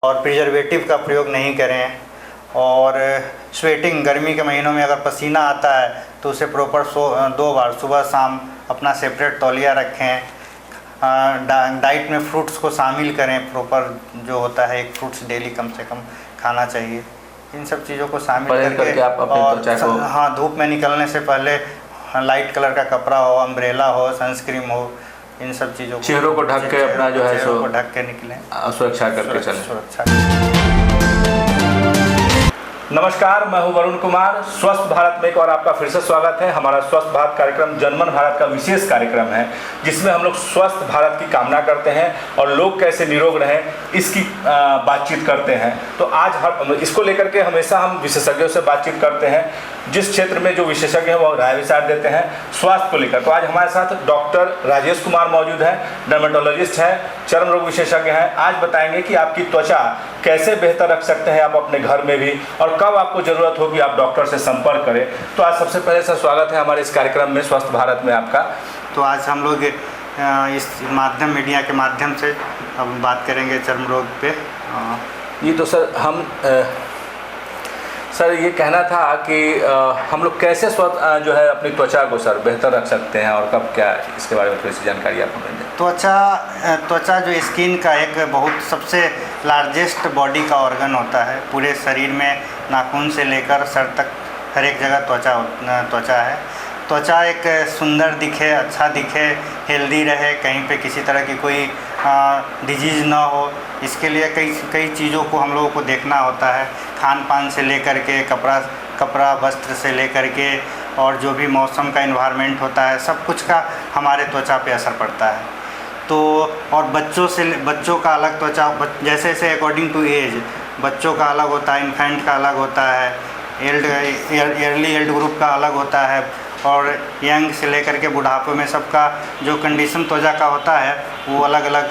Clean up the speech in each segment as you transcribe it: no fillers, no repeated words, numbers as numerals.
और प्रिजर्वेटिव का प्रयोग नहीं करें। और स्वेटिंग, गर्मी के महीनों में अगर पसीना आता है तो उसे प्रॉपर 2 बार सुबह शाम अपना सेपरेट तौलिया रखें। डाइट में फ्रूट्स को शामिल करें, प्रॉपर जो होता है एक फ्रूट्स डेली कम से कम खाना चाहिए। इन सब चीज़ों को शामिल करके आप अपनी त्वचा को हाँ, धूप में निकलने से पहले लाइट कलर का कपड़ा हो, अम्ब्रेला हो, सनस्क्रीन हो, इन सब चीज़ों को, चेहरों को ढक के अपना जो है सो को ढक के निकलें, सुरक्षा करके चलें। सुरक्षा। नमस्कार, मैं हूं वरुण कुमार। स्वस्थ भारत में एक और आपका फिर से स्वागत है। हमारा स्वस्थ भारत कार्यक्रम जनमन भारत का विशेष कार्यक्रम है, जिसमें हम लोग स्वस्थ भारत की कामना करते हैं और लोग कैसे निरोग रहें इसकी बातचीत करते हैं। तो आज इसको लेकर के हमेशा हम विशेषज्ञों से बातचीत करते हैं, जिस क्षेत्र में जो विशेषज्ञ हैं वो राय विचार देते हैं स्वास्थ्य को लेकर। तो आज हमारे साथ डॉक्टर राजेश कुमार मौजूद हैं, डर्मेटोलॉजिस्ट हैं, चर्म रोग विशेषज्ञ हैं। आज बताएंगे कि आपकी त्वचा कैसे बेहतर रख सकते हैं आप अपने घर में भी, और कब आपको ज़रूरत होगी आप डॉक्टर से संपर्क करें। तो आज सबसे पहले सर स्वागत है हमारे इस कार्यक्रम में स्वस्थ भारत में आपका। तो आज हम लोग इस माध्यम मीडिया के माध्यम से हम बात करेंगे चर्म रोग पे। ये तो सर ये कहना था कि हम लोग कैसे जो है अपनी त्वचा को सर बेहतर रख सकते हैं और कब, क्या इसके बारे में थोड़ी सी जानकारी आप हमें दें। त्वचा जो स्किन का एक बहुत सबसे लार्जेस्ट बॉडी का ऑर्गन होता है। पूरे शरीर में नाखून से लेकर सर तक हर एक जगह त्वचा है। त्वचा एक सुंदर दिखे, अच्छा दिखे, हेल्दी रहे, कहीं पे किसी तरह की कोई डिजीज़ ना हो, इसके लिए कई चीज़ों को हम लोगों को देखना होता है। खान पान से लेकर के कपड़ा वस्त्र से लेकर के, और जो भी मौसम का इन्वायरमेंट होता है, सब कुछ का हमारे त्वचा पे असर पड़ता है। तो और बच्चों का अलग त्वचा, जैसे अकॉर्डिंग टू एज बच्चों का अलग होता है, इन्फेंट का अलग होता है, अर्ली एल्ड ग्रुप का अलग होता है, और यंग से लेकर के बुढ़ापे में सबका जो कंडीशन त्वचा का होता है वो अलग अलग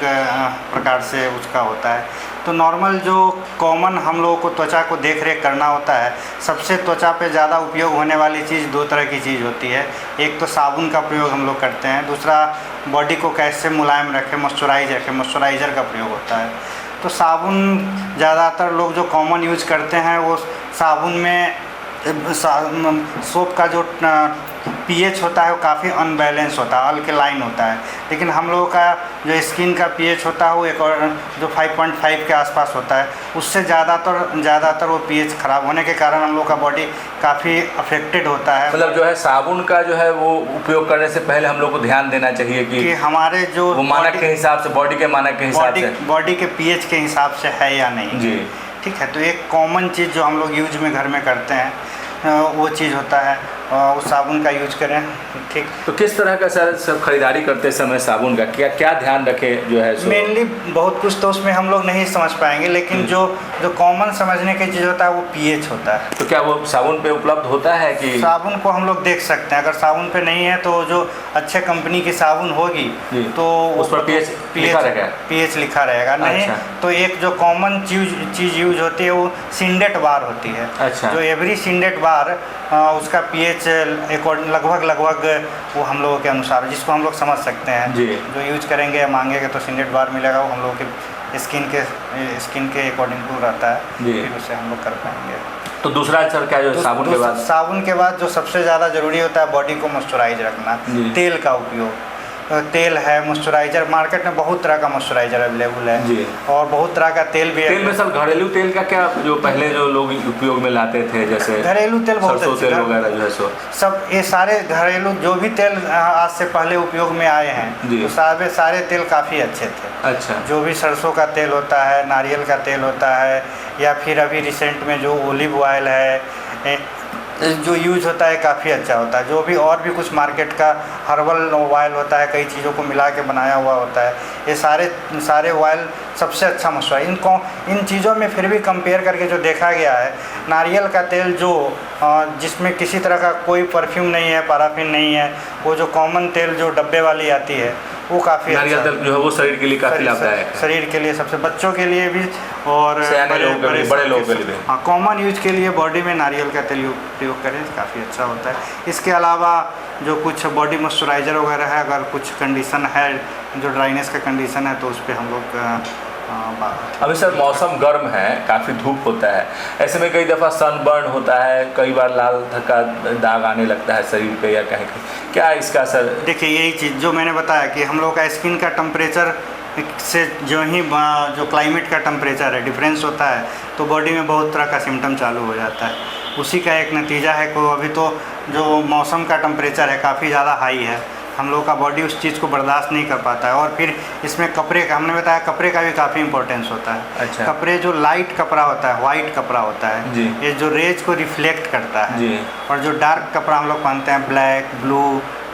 प्रकार से उसका होता है। तो नॉर्मल जो कॉमन हम लोगों को त्वचा को देख रेख करना होता है, सबसे त्वचा पे ज़्यादा उपयोग होने वाली चीज़ 2 तरह की चीज़ होती है। एक तो साबुन का प्रयोग हम लोग करते हैं, दूसरा बॉडी को कैसे मुलायम रखें, मॉइस्चराइज़र का प्रयोग होता है। तो साबुन ज़्यादातर लोग जो कॉमन यूज करते हैं वो साबुन में सोप का जो पीएच होता है वो काफ़ी अनबैलेंस होता है, अल्कलाइन होता है। लेकिन हम लोगों का जो स्किन का पीएच होता है वो एक और जो 5.5 के आसपास होता है, उससे ज़्यादातर वो पीएच ख़राब होने के कारण हम लोग का बॉडी काफ़ी अफेक्टेड होता है। मतलब जो है साबुन का जो है वो उपयोग करने से पहले हम लोग को ध्यान देना चाहिए कि हमारे जो वो मानक के हिसाब से, बॉडी के मानक के हिसाब से, बॉडी के पीएच के हिसाब से है या नहीं जी। ठीक है। तो एक कॉमन चीज़ जो हम लोग यूज में घर में करते हैं वो चीज़ होता है, उस साबुन का यूज करें। ठीक। तो किस तरह का सर सब खरीदारी करते समय साबुन का क्या ध्यान रखें जो है मेनली बहुत कुछ तो उसमें हम लोग नहीं समझ पाएंगे, लेकिन जो कॉमन समझने की चीज़ होता है वो पीएच होता है। तो क्या वो साबुन पे उपलब्ध होता है कि साबुन को हम लोग देख सकते हैं। अगर साबुन पे नहीं है तो जो अच्छे कंपनी की साबुन होगी तो उस पर पीएच लिखा रहेगा। नहीं तो एक जो कॉमन चीज़ यूज होती है वो सिंडेट बार होती है। अच्छा। जो एवरी सिंडेट बार उसका पीएच लगभग वो हम लोगों के अनुसार, जिसको हम लोग समझ सकते हैं, जो यूज करेंगे या मांगेंगे तो सिंडेट बार मिलेगा, वो हम लोगों के स्किन के अकॉर्डिंग टू रहता है, फिर उसे हम लोग कर पाएंगे। तो दूसरा सर क्या जो साबुन के बाद जो सबसे ज़्यादा ज़रूरी होता है बॉडी को मॉइस्चराइज रखना, तेल का उपयोग। तेल है, मॉइस्चराइज़र, मार्केट में बहुत तरह का मॉइस्चराइज़र अवेलेबल है जी। और बहुत तरह का तेल भी है। तेल में सर घरेलू तेल का क्या जो पहले जो लोग उपयोग में लाते थे, जैसे घरेलू तेल बहुत तेल वगैरह जो है सो सब ये सारे घरेलू जो भी तेल आज से पहले उपयोग में आए हैं तो सारे तेल काफ़ी अच्छे थे। अच्छा। जो भी सरसों का तेल होता है, नारियल का तेल होता है, या फिर अभी रिसेंट में जो ओलिव ऑयल है जो यूज होता है काफ़ी अच्छा होता है। जो भी और भी कुछ मार्केट का हर्बल ऑयल होता है, कई चीज़ों को मिला के बनाया हुआ होता है, ये सारे ऑयल सबसे अच्छा मशवरा। इन चीज़ों में फिर भी कंपेयर करके जो देखा गया है, नारियल का तेल जो जिसमें किसी तरह का कोई परफ्यूम नहीं है, पैराफिन नहीं है, वो जो कॉमन तेल जो डब्बे वाली आती है वो काफ़ी नारियल तेल जो है वो शरीर के लिए काफ़ी लाभदायक है। शरीर के लिए सबसे, बच्चों के लिए भी और बड़े लोग के लिए। हाँ, कॉमन यूज के लिए बॉडी में नारियल का तेल प्रयोग करें काफ़ी अच्छा होता है। इसके अलावा जो कुछ बॉडी मॉइस्चराइज़र वगैरह है, अगर कुछ कंडीशन है जो ड्राइनेस का कंडीशन है तो उस पर हम लोग अभी सर मौसम गर्म है, काफ़ी धूप होता है, ऐसे में कई दफ़ा सनबर्न होता है, कई बार लाल धक्का दाग आने लगता है शरीर पे या कहीं कहीं, क्या इसका सर? देखिए यही चीज़ जो मैंने बताया कि हम लोग का स्किन का टेम्परेचर से जो क्लाइमेट का टेम्परेचर है डिफरेंस होता है, तो बॉडी में बहुत तरह का सिम्टम चालू हो जाता है। उसी का एक नतीजा है कि अभी तो जो मौसम का टेम्परेचर है काफ़ी ज़्यादा हाई है, हम लोग का बॉडी उस चीज़ को बर्दाश्त नहीं कर पाता है। और फिर इसमें कपड़े का, हमने बताया कपड़े का भी काफ़ी इंपॉर्टेंस होता है। अच्छा। कपड़े जो लाइट कपड़ा होता है, वाइट कपड़ा होता है जी। ये जो रेज को रिफ्लेक्ट करता है जी। और जो डार्क कपड़ा हम लोग पहनते हैं, ब्लैक, ब्लू,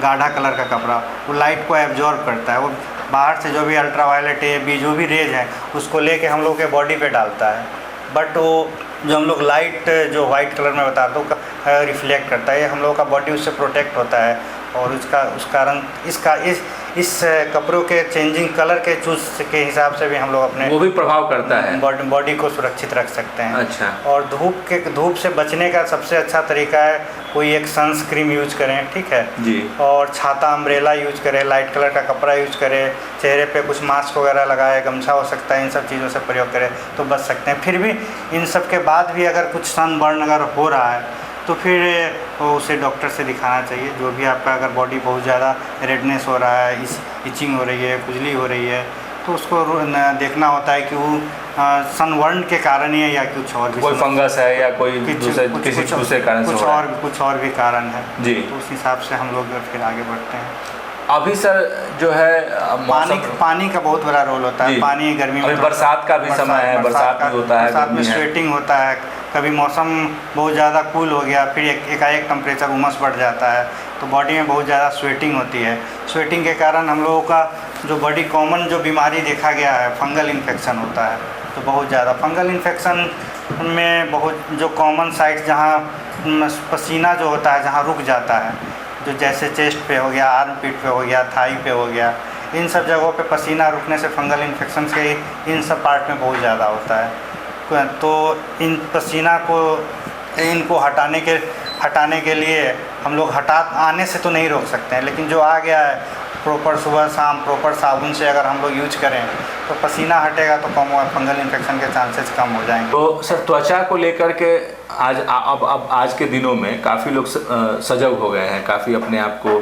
गाढ़ा कलर का कपड़ा, वो लाइट को एब्जॉर्ब करता है। वो बाहर से जो भी अल्ट्रावायलेट है, जो भी रेज है, उसको लेके हम लोग के बॉडी पे डालता है। बट वो जो हम लोग लाइट जो वाइट कलर में बताते हैं रिफ्लेक्ट करता है, हम लोग का बॉडी उससे प्रोटेक्ट होता है। और उस कारण इस कपड़ों के चेंजिंग कलर के चूज के हिसाब से भी हम लोग अपने वो भी प्रभाव करता है, बॉडी को सुरक्षित रख सकते हैं। अच्छा। और धूप से बचने का सबसे अच्छा तरीका है कोई एक सनस्क्रीन यूज करें, ठीक है जी। और छाता, अम्ब्रेला यूज करें, लाइट कलर का कपड़ा यूज करें, चेहरे पे कुछ मास्क वगैरह लगाए, गमछा हो सकता है, इन सब चीज़ों से प्रयोग करें तो बच सकते हैं। फिर भी इन सब के बाद भी अगर कुछ सनबर्न अगर हो रहा है तो फिर उसे डॉक्टर से दिखाना चाहिए। जो भी आपका अगर बॉडी बहुत ज़्यादा रेडनेस हो रहा है, इचिंग हो रही है, खुजली हो रही है, तो उसको देखना होता है कि वो सनबर्न के कारण ही है या कुछ और भी, कोई फंगस है या कोई किसी दूसरे कारण से हो रहा है, कुछ और भी कारण है जी। तो उस हिसाब से हम लोग फिर आगे बढ़ते हैं। अभी सर जो है पानी का बहुत बड़ा रोल होता है। पानी गर्मी में, बरसात का भी समय है, बरसात भी होता है, बरसात में स्वेटिंग होता है, कभी मौसम बहुत ज़्यादा कूल हो गया, फिर एकाएक टेम्परेचर उमस बढ़ जाता है, तो बॉडी में बहुत ज़्यादा स्वेटिंग होती है। स्वेटिंग के कारण हम लोगों का जो बॉडी कॉमन जो बीमारी देखा गया है, फंगल इन्फेक्शन होता है। तो बहुत ज़्यादा फंगल इन्फेक्शन में बहुत जो कॉमन साइट जहाँ पसीना जो होता है जहाँ रुक जाता है, जो जैसे चेस्ट पे हो गया, आर्म पिट पे हो गया, थाई पे हो गया, इन सब जगहों पे पसीना रुकने से फंगल इन्फेक्शन के इन सब पार्ट में बहुत ज़्यादा होता है। तो इन पसीना को इनको हटाने के लिए हम लोग आने से तो नहीं रोक सकते हैं, लेकिन जो आ गया है प्रॉपर सुबह शाम प्रॉपर साबुन से अगर हम लोग यूज करें तो पसीना हटेगा तो कम फंगल इन्फेक्शन के चांसेस कम हो जाएंगे। तो सर त्वचा को लेकर के अब आज के दिनों में काफ़ी लोग सजग हो गए हैं, काफ़ी अपने आप को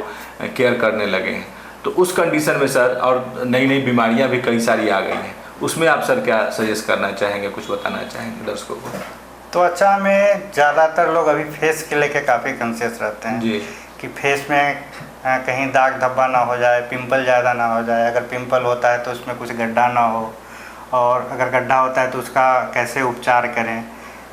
केयर करने लगे हैं, तो उस कंडीशन में सर और नई बीमारियां भी कई सारी आ गई हैं, उसमें आप सर क्या सजेस्ट करना चाहेंगे, कुछ बताना चाहेंगे दर्शकों को? त्वचा में ज़्यादातर लोग अभी फेस के लेके काफ़ी कॉन्शियस रहते हैं जी। कि फेस में कहीं दाग धब्बा ना हो जाए, पिंपल ज़्यादा ना हो जाए, अगर पिंपल होता है तो उसमें कुछ गड्ढा ना हो, और अगर गड्ढा होता है तो उसका कैसे उपचार करें।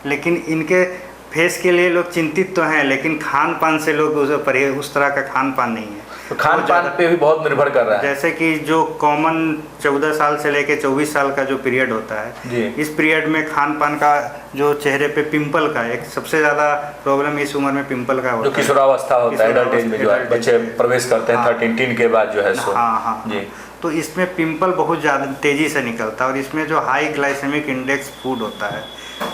लेकिन इनके फेस के लिए लोग चिंतित तो हैं, लेकिन खान पान से लोग उस तरह का खान पान नहीं है। तो खान पान पे भी बहुत निर्भर कर रहा है। जैसे कि जो कॉमन 14 साल से लेके 24 साल का जो पीरियड होता है जी। इस पीरियड में खान पान का जो चेहरे पे पिंपल का एक सबसे ज़्यादा प्रॉब्लम इस उम्र में पिंपल का होता है, जो किशोरावस्था होता है, एडल्ट एज में जो बच्चे प्रवेश करते हैं 13 के बाद जो है सो। हाँ जी। तो इसमें पिंपल बहुत ज़्यादा तेज़ी से निकलता है, और इसमें जो हाई ग्लाइसेमिक इंडेक्स फूड होता है,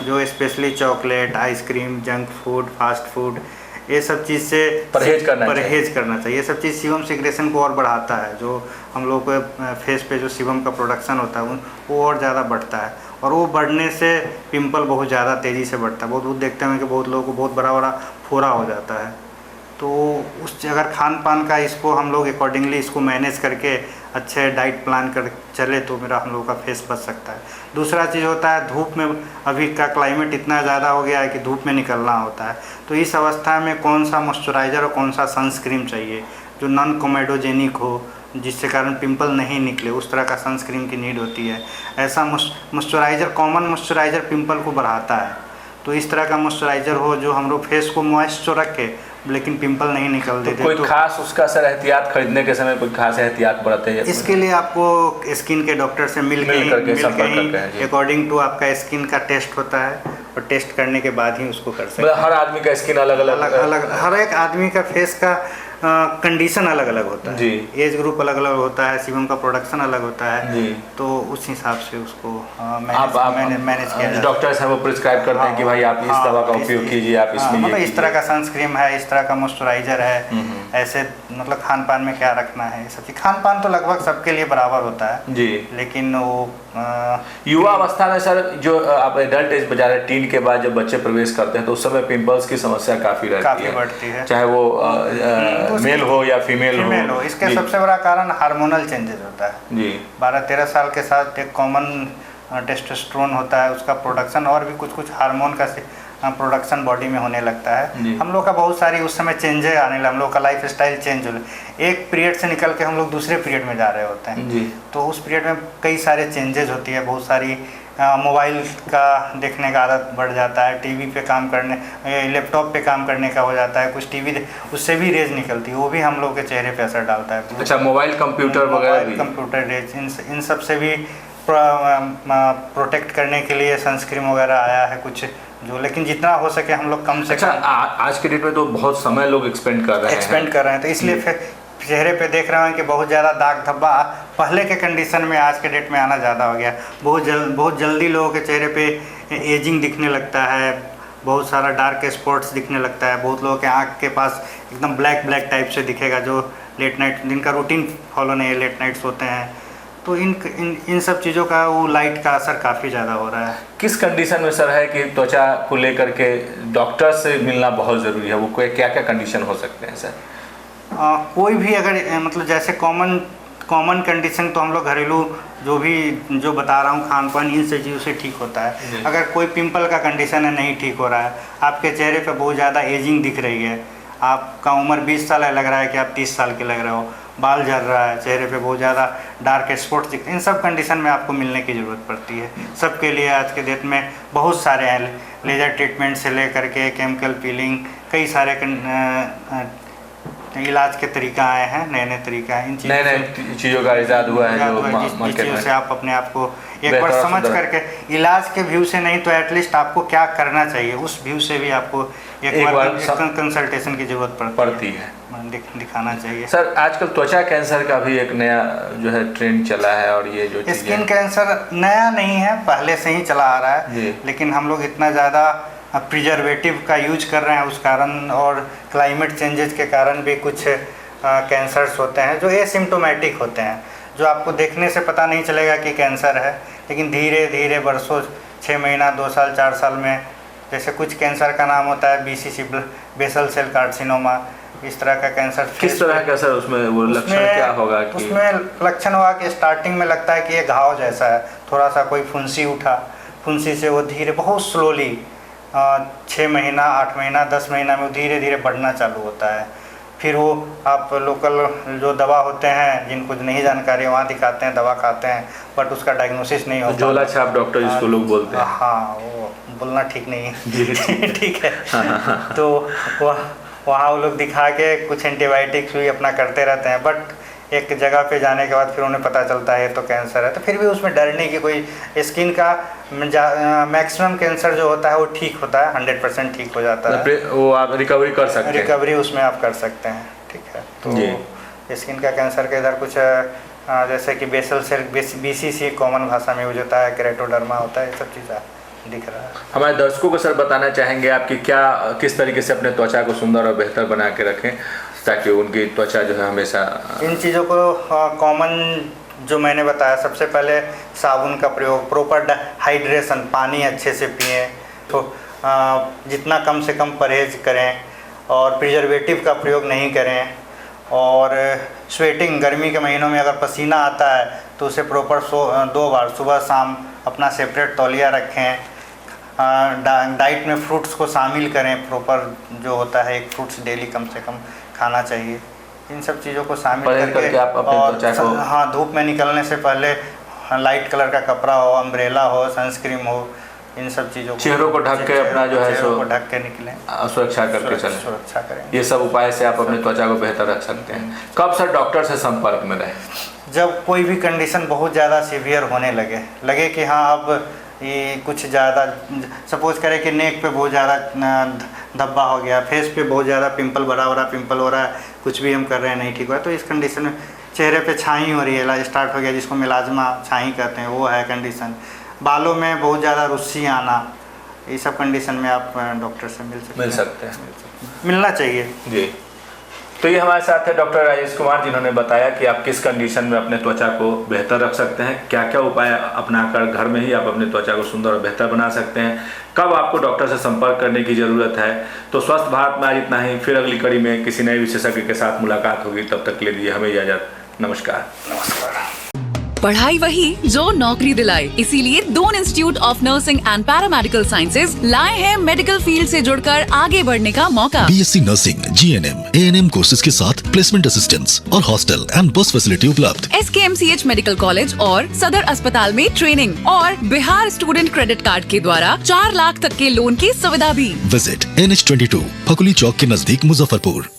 जो specially chocolate, ice cream, junk food, fast food, ये सब चीज़ से परहेज करना चाहिए। ये सब चीज़ सीबम सिक्रेशन को और बढ़ाता है, जो हम लोग को फेस पे जो सीबम का प्रोडक्शन होता है वो और ज़्यादा बढ़ता है, और वो बढ़ने से पिंपल बहुत ज़्यादा तेज़ी से बढ़ता है। बहुत देखते हैं कि बहुत लोगों को बहुत बड़ा फोड़ा हो जाता है। तो उस अगर खान पान का इसको हम लोग अकॉर्डिंगली इसको मैनेज करके अच्छे डाइट प्लान कर चले तो हम लोगों का फेस बच सकता है। दूसरा चीज़ होता है धूप में, अभी का क्लाइमेट इतना ज़्यादा हो गया है कि धूप में निकलना होता है, तो इस अवस्था में कौन सा मॉइस्चराइज़र और कौन सा सनस्क्रीन चाहिए जो नॉन कोमेडोजेनिक हो, जिससे कारण पिंपल नहीं निकले, उस तरह का सनस्क्रीन की नीड होती है। ऐसा मॉइस्चराइज़र, कॉमन मॉइस्चराइज़र पिंपल को बढ़ाता है, तो इस तरह का मॉइस्चराइज़र हो जो हम लोग फेस को मॉइस्ट रखे लेकिन पिंपल नहीं निकल देते। कोई खास उसका सर एहतियात खरीदने के समय कोई खास एहतियात बरते हैं? इसके लिए आपको स्किन के डॉक्टर से मिल के अकॉर्डिंग टू आपका स्किन का टेस्ट होता है, और टेस्ट करने के बाद ही उसको कर सकते हैं। हर आदमी का स्किन अलग अलग हर एक आदमी का फेस का कंडीशन अलग अलग होता है जी। एज ग्रुप अलग अलग होता है, सीबम का प्रोडक्शन अलग होता है जी। तो उस हिसाब से उसको आप मैनेज किया जाता है। डॉक्टर्स हैं वो प्रिस्क्राइब करते हैं कि भाई आप इस दवा का उपयोग कीजिए, आप इसमें मतलब ये इस तरह कीजिए। का सनस्क्रीन है, इस तरह का मॉइस्चराइजर है, ऐसे मतलब खान पान में क्या रखना है, ये सब चीज़। खान पान तो लगभग सबके लिए बराबर होता है जी। लेकिन वो युवा अवस्था में सर जो आप एडल्ट एज बजा रहे टीन के बाद जब बच्चे प्रवेश करते हैं तो उस समय पिंपल्स की समस्या काफ़ी रहती है, बढ़ती है, चाहे वो मेल हो या फीमेल हो। इसके सबसे बड़ा कारण हार्मोनल चेंजेस होता है जी। 12-13 साल के साथ एक कॉमन टेस्टोस्टेरोन होता है, उसका प्रोडक्शन और भी कुछ कुछ हार्मोन का प्रोडक्शन बॉडी में होने लगता है। हम लोग का बहुत सारी उस समय चेंजेस आने लगे, हम लोग का लाइफ स्टाइल चेंज हो एक पीरियड से निकल के हम लोग दूसरे पीरियड में जा रहे होते हैं जी। तो उस पीरियड में कई सारे चेंजेस होती है, बहुत सारी मोबाइल का देखने का आदत बढ़ जाता है, टीवी पे काम करने, लैपटॉप पे काम करने का हो जाता है, कुछ टीवी उससे भी रेज निकलती है, वो भी हम लोग के चेहरे पे असर डालता है। अच्छा, मोबाइल कंप्यूटर वगैरह भी, कंप्यूटर रेज इन सब से भी प्रोटेक्ट करने के लिए सनस्क्रीन वगैरह आया है कुछ जो, लेकिन जितना हो सके हम लोग कम से अच्छा, आज के डेट में तो बहुत समय लोग एक्सपेंड कर रहे हैं, तो इसलिए फिर चेहरे पे देख रहे हैं कि बहुत ज़्यादा दाग धब्बा पहले के कंडीशन में आज के डेट में आना ज़्यादा हो गया। बहुत जल्दी लोगों के चेहरे पे एजिंग दिखने लगता है, बहुत सारा डार्क स्पॉट्स दिखने लगता है, बहुत लोगों के आँख के पास एकदम ब्लैक टाइप से दिखेगा जो लेट नाइट जिनका रूटीन फॉलो नहीं है, लेट नाइट्स होते हैं। तो इन सब चीज़ों का वो लाइट का असर काफ़ी ज़्यादा हो रहा है। किस कंडीशन में सर है कि त्वचा को लेकर के डॉक्टर से मिलना बहुत ज़रूरी है, वो कोई क्या क्या कंडीशन हो सकते हैं सर? कोई भी अगर मतलब जैसे कॉमन कंडीशन तो हम लोग घरेलू जो बता रहा हूँ खान पान इन सब चीज़ों से ठीक होता है। अगर कोई पिंपल का कंडीशन है नहीं ठीक हो रहा है, आपके चेहरे पे बहुत ज़्यादा एजिंग दिख रही है, आपका उम्र 20 साल है, लग रहा है कि आप 30 साल के लग रहे हो, बाल झड़ रहा है, चेहरे पे बहुत ज़्यादा डार्क स्पॉट्स दिखते हैं, इन सब कंडीशन में आपको मिलने की ज़रूरत पड़ती है। सबके लिए आज के डेट में बहुत सारे हैं, लेज़र ट्रीटमेंट से लेकर के केमिकल पीलिंग, कई सारे इलाज के तरीका आए हैं, नए तरीका है, इन चीज़ों का इजाद हुआ है जो जिस चीज़ों से आप अपने आप को एक बार समझ करके, इलाज के व्यू से नहीं तो एटलीस्ट आपको क्या करना चाहिए उस व्यू से भी आपको एक बार कंसल्टेशन की जरूरत पड़ती है, दिखाना चाहिए। सर आजकल त्वचा कैंसर का भी एक नया जो है ट्रेंड चला है, और ये जो स्किन कैंसर नया नहीं है, पहले से ही चला आ रहा है, लेकिन हम लोग इतना ज़्यादा प्रिजर्वेटिव का यूज कर रहे हैं उस कारण, और क्लाइमेट चेंजेस के कारण भी कुछ कैंसर्स होते हैं जो एसिम्टोमेटिक होते हैं, जो आपको देखने से पता नहीं चलेगा कि कैंसर है, लेकिन धीरे धीरे वर्षों 6 महीना 2 साल 4 साल में, जैसे कुछ कैंसर का नाम होता है BCC बेसल सेल कार्सिनोमा, इस तरह का कैंसर। किस तरह का सर उसमें वो लक्षण क्या होगा? उसमें लक्षण हुआ कि स्टार्टिंग में लगता है कि ये घाव जैसा है, थोड़ा सा कोई फुंसी उठा, फुंसी से वो धीरे बहुत स्लोली 6 महीना 8 महीना 10 महीना में धीरे धीरे बढ़ना चालू होता है। फिर वो आप लोकल जो दवा होते हैं जिनको नहीं जानकारी है वहाँ दिखाते हैं, दवा खाते हैं, बट उसका डायग्नोसिस नहीं होता। झोला छाप डॉक्टर जिसको लोग बोलते हैं। हाँ, वो बोलना ठीक नहीं है। ठीक है। तो वहाँ वो लोग दिखा के कुछ एंटीबायोटिक्स भी अपना करते रहते हैं, बट एक जगह पे जाने के बाद फिर उन्हें पता चलता है तो कैंसर है। तो फिर भी उसमें डरने की कोई, स्किन का मैक्सिमम कैंसर जो होता है वो ठीक होता है, 100% ठीक हो जाता है, वो आप रिकवरी कर सकते हैं, रिकवरी उसमें आप कर सकते हैं। ठीक है, तो स्किन का कैंसर के इधर कुछ जैसे कि बेसल सेल BCC कॉमन भाषा में यूज होता है, केरेटोडर्मा होता है, ये सब चीज़ें दिख रहा है। हमारे दर्शकों को सर बताना चाहेंगे आप कि किस तरीके से अपने त्वचा को सुंदर और बेहतर बना के रखें ताकि उनकी त्वचा जो है हमेशा। इन चीज़ों को कॉमन जो मैंने बताया, सबसे पहले साबुन का प्रयोग, प्रॉपर हाइड्रेशन, पानी अच्छे से पिएं, तो जितना कम से कम परहेज करें, और प्रिजर्वेटिव का प्रयोग नहीं करें, और स्वेटिंग, गर्मी के महीनों में अगर पसीना आता है तो उसे प्रॉपर 2 बार सुबह शाम अपना सेपरेट तौलिया रखें। डाइट में फ्रूट्स को शामिल करें, प्रॉपर जो होता है एक फ्रूट्स डेली कम से कम खाना चाहिए। इन सब चीज़ों को शामिल करके आप अपने त्वचा को, हाँ, धूप में निकलने से पहले लाइट कलर का कपड़ा हो, अम्ब्रेला हो, सनस्क्रीन हो, इन सब चीज़ों को, चेहरों को ढक के अपना जो है सो ढक के निकलें, सुरक्षा करके चलें, सुरक्षा करें। ये सब उपाय से आप अपने त्वचा को बेहतर रख सकते हैं। कब सर डॉक्टर से संपर्क में रहें? जब कोई भी कंडीशन बहुत ज़्यादा सीवियर होने लगे कि हाँ अब ये कुछ ज़्यादा सपोज करें कि नेक पे बहुत ज़्यादा धब्बा हो गया, फेस पे बहुत ज़्यादा पिंपल बड़ा पिंपल हो रहा है, कुछ भी हम कर रहे हैं नहीं ठीक हुआ, तो इस कंडीशन में चेहरे पे छाई हो रही है, इलाज स्टार्ट हो गया जिसको मिलाजमा छाई कहते हैं, वो है कंडीशन। बालों में बहुत ज़्यादा रुस्सी आना, ये सब कंडीशन में आप डॉक्टर से मिल सकते हैं, मिलना चाहिए जी। तो ये हमारे साथ है डॉक्टर राजेश कुमार, जिन्होंने बताया कि आप किस कंडीशन में अपने त्वचा को बेहतर रख सकते हैं, क्या क्या उपाय अपनाकर घर में ही आप अपने त्वचा को सुंदर और बेहतर बना सकते हैं, कब आपको डॉक्टर से संपर्क करने की ज़रूरत है। तो स्वस्थ भारत में आज इतना ही, फिर अगली कड़ी में किसी नए विशेषज्ञ के साथ मुलाकात होगी, तब तक के लिए दीजिए हमें इजाजत। नमस्कार। पढ़ाई वही जो नौकरी दिलाए, इसीलिए Doon institute of nursing and paramedical sciences लाए हैं मेडिकल फील्ड से जुड़कर आगे बढ़ने का मौका। BSc nursing, GNM, ANM courses के साथ प्लेसमेंट असिस्टेंस और हॉस्टल एंड बस फैसिलिटी उपलब्ध। SKMCH मेडिकल कॉलेज और सदर अस्पताल में ट्रेनिंग और बिहार स्टूडेंट क्रेडिट कार्ड के द्वारा 4 लाख तक के लोन की सुविधा भी। विजिट NH22 फकुली चौक के नजदीक मुजफ्फरपुर।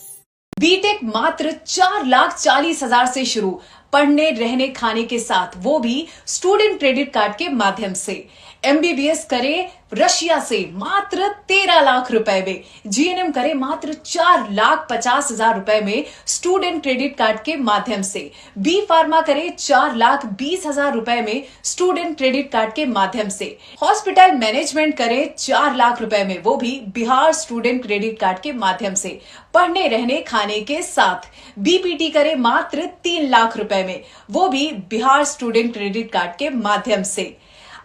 बीटेक मात्र 4,40,000 से शुरू, पढ़ने रहने खाने के साथ, वो भी स्टूडेंट क्रेडिट कार्ड के माध्यम से। MBBS करे रशिया से मात्र 13 लाख रुपए में, GNM करे मात्र 4,50,000 रुपए में स्टूडेंट क्रेडिट कार्ड के माध्यम से, B फार्मा करे 4,20,000 रुपए में स्टूडेंट क्रेडिट कार्ड के माध्यम से, हॉस्पिटल मैनेजमेंट करे 4 लाख रुपए में, वो भी बिहार स्टूडेंट क्रेडिट कार्ड के माध्यम से, पढ़ने रहने खाने के साथ। BPT करे मात्र 3 लाख रुपए में, वो भी बिहार स्टूडेंट क्रेडिट कार्ड के माध्यम से।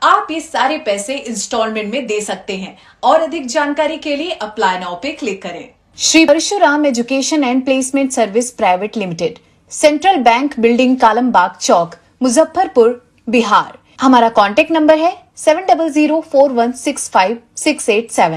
आप ये सारे पैसे इंस्टॉलमेंट में दे सकते हैं, और अधिक जानकारी के लिए अप्लाई नाउ पे क्लिक करें। Shri Parshuram education and placement service private limited, central bank building, Kalambagh चौक, मुजफ्फरपुर, बिहार। हमारा कॉन्टेक्ट नंबर है 7004165687।